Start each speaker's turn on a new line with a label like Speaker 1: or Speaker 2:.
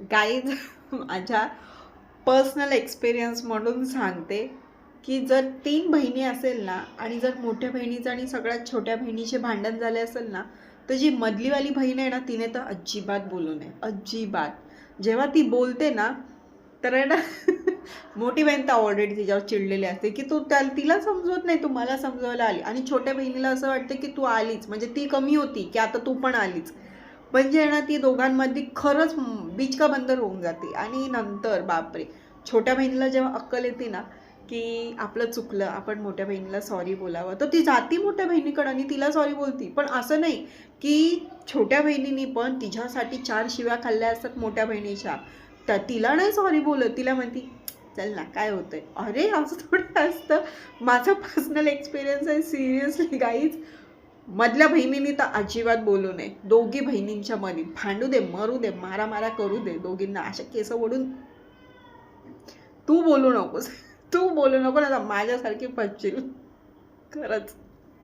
Speaker 1: Guys माझ्या personal experience म्हणून सांगते की जर 3 बहिणी असेल ना आणि जर मोठ्या बहिणीचं आणि सगळ्यात छोट्या बहिणीचे भांडण झाले असेल ना, तर जी मधलीवाली बहीण आहे ना तिने तर अजिबात बोलू नये, अजिबात. जेव्हा ती बोलते ना तर आहे ना मोठी बहीण तर ऑलरेडी तिच्यावर चिडलेली असते की तू तिला समजवत नाही, तू मला समजवायला आली. आणि छोट्या बहिणीला असं वाटतं की तू आलीच म्हणजे ती कमी होती की आता तू पण आलीच. म्हणजे ना ती दोघांमध्ये खरंच बिचका बंदर होऊन जाते. आणि नंतर बापरे, छोट्या बहिणीला जेव्हा अक्कल येते ना की आपलं चुकलं, आपण मोठ्या बहिणीला सॉरी बोलावं, तर ती जाती मोठ्या बहिणीकडं आणि तिला सॉरी बोलती. पण असं नाही की छोट्या बहिणीने पण तिच्यासाठी 4 शिव्या खाल्ल्या असतात मोठ्या बहिणीच्या, तर तिला नाही सॉरी बोलत. तिला म्हणती चल ना काय होतंय. अरे असं थोडं असतं. माझा पर्सनल एक्सपिरियन्स आहे सिरियसली गाईज. मधल्या बहिणींनी तर अजिबात बोलू नये. दोघी बहिणींच्या मध्ये भांडू दे, मरू दे, मारामारा करू दे, दोघींना अशा केस ओढून तू बोलू नकोस, तू बोलू नको ना, माझ्यासारखी फसशील खरंच.